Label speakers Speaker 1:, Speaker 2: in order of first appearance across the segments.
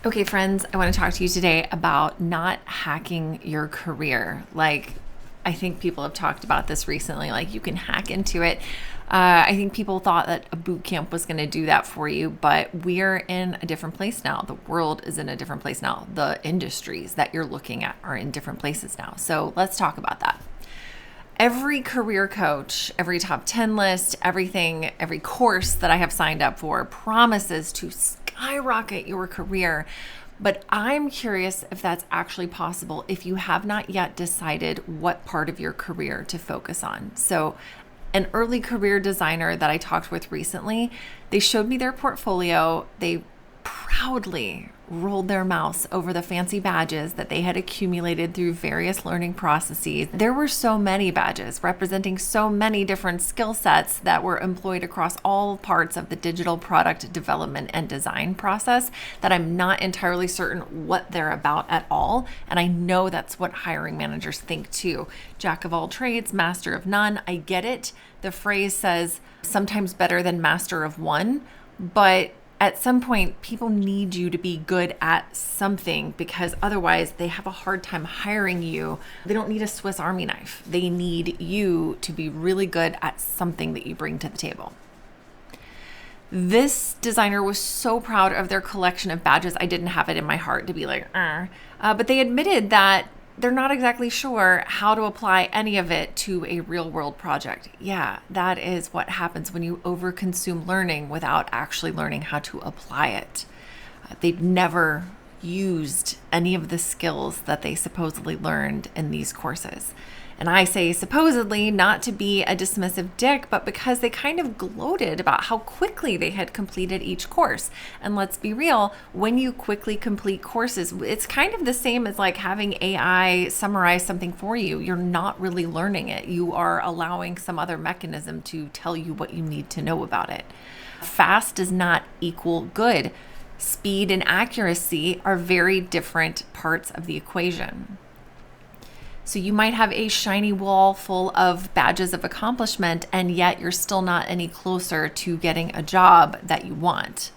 Speaker 1: Okay, friends, I want to talk to you today about not hacking your career. I think people have talked about this recently, like you can hack into it. I think people thought that a boot camp was going to do that for you, but we're in a different place now. The world is in a different place now. The industries that you're looking at are in different places now. So let's talk about that. Every career coach, every top 10 list, everything, every course that I have signed up for promises to skyrocket your career. But I'm curious if that's actually possible if you have not yet decided what part of your career to focus on. So, an early career designer that I talked with recently, they showed me their portfolio. They proudly rolled their mouse over the fancy badges that they had accumulated through various learning processes. There were so many badges representing so many different skill sets that were employed across all parts of the digital product development and design process that I'm not entirely certain what they're about at all. And I know that's what hiring managers think too. Jack of all trades, master of none. I get it. The phrase says sometimes better than master of one, but at some point, people need you to be good at something because otherwise they have a hard time hiring you. They don't need a Swiss Army knife. They need you to be really good at something that you bring to the table. This designer was so proud of their collection of badges. I didn't have it in my heart to be like, but they admitted that they're not exactly sure how to apply any of it to a real world project. Yeah, that is what happens when you overconsume learning without actually learning how to apply it. They've never used any of the skills that they supposedly learned in these courses. And I say supposedly not to be a dismissive dick, but because they kind of gloated about how quickly they had completed each course. And let's be real, when you quickly complete courses, it's kind of the same as like having AI summarize something for you. You're not really learning it. You are allowing some other mechanism to tell you what you need to know about it. Fast does not equal good. Speed and accuracy are very different parts of the equation. So you might have a shiny wall full of badges of accomplishment, and yet you're still not any closer to getting a job that you want.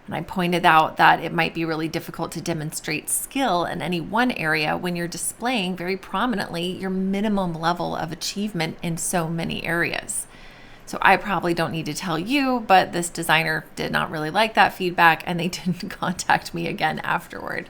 Speaker 1: And I pointed out that it might be really difficult to demonstrate skill in any one area when you're displaying very prominently your minimum level of achievement in so many areas. So I probably don't need to tell you, but this designer did not really like that feedback, and they didn't contact me again afterward.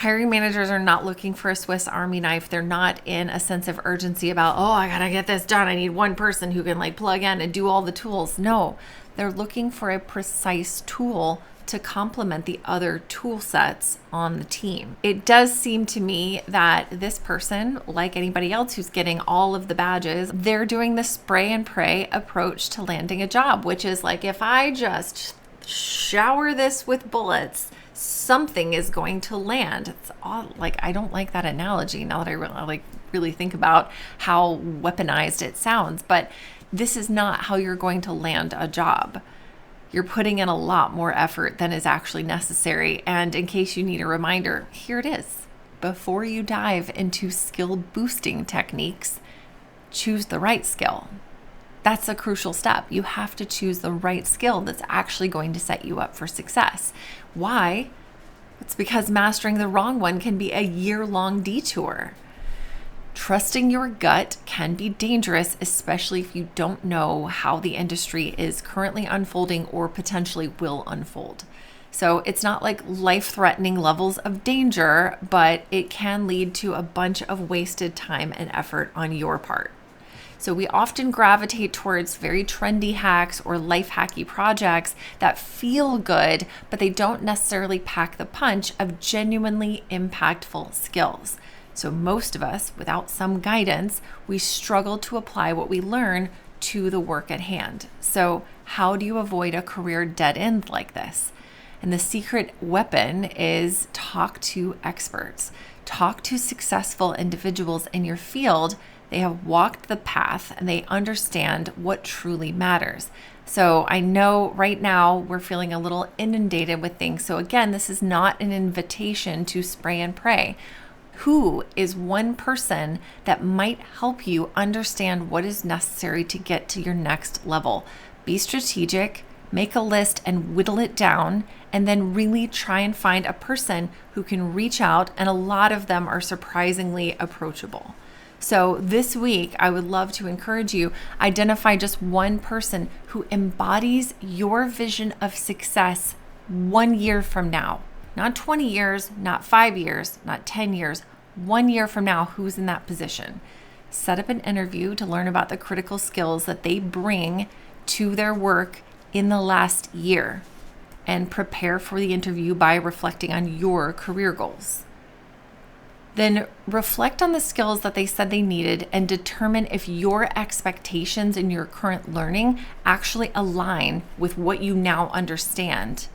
Speaker 1: Hiring managers are not looking for a Swiss Army knife. They're not in a sense of urgency about, I gotta get this done. I need one person who can plug in and do all the tools. No, they're looking for a precise tool to complement the other tool sets on the team. It does seem to me that this person, like anybody else who's getting all of the badges, they're doing the spray and pray approach to landing a job, which is like, if I just shower this with bullets, something is going to land. It's all I don't like that analogy now that I really think about how weaponized it sounds, but this is not how you're going to land a job. You're putting in a lot more effort than is actually necessary. And in case you need a reminder, here it is. Before you dive into skill boosting techniques, choose the right skill. That's a crucial step. You have to choose the right skill that's actually going to set you up for success. Why? It's because mastering the wrong one can be a year-long detour. Trusting your gut can be dangerous, especially if you don't know how the industry is currently unfolding or potentially will unfold. So it's not like life-threatening levels of danger, but it can lead to a bunch of wasted time and effort on your part. So we often gravitate towards very trendy hacks or life hacky projects that feel good, but they don't necessarily pack the punch of genuinely impactful skills. So most of us, without some guidance, we struggle to apply what we learn to the work at hand. So how do you avoid a career dead end like this? And the secret weapon is talk to experts. Talk to successful individuals in your field. They have walked the path and they understand what truly matters. So I know right now we're feeling a little inundated with things. So again, this is not an invitation to spray and pray. Who is one person that might help you understand what is necessary to get to your next level? Be strategic, Make a list and whittle it down, and then really try and find a person who can reach out, and a lot of them are surprisingly approachable. So this week, I would love to encourage you, identify just one person who embodies your vision of success 1 year from now. Not 20 years, not 5 years, not 10 years, 1 year from now, who's in that position. Set up an interview to learn about the critical skills that they bring to their work in the last year, and prepare for the interview by reflecting on your career goals. Then reflect on the skills that they said they needed and determine if your expectations in your current learning actually align with what you now understand.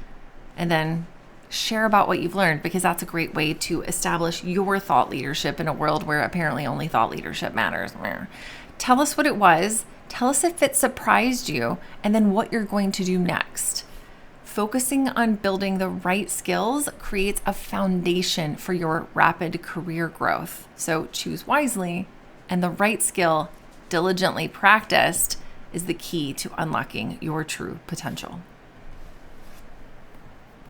Speaker 1: And then share about what you've learned, because that's a great way to establish your thought leadership in a world where apparently only thought leadership matters. Tell us what it was. Tell us if it surprised you, and then what you're going to do next. Focusing on building the right skills creates a foundation for your rapid career growth. So choose wisely, and the right skill, diligently practiced, is the key to unlocking your true potential.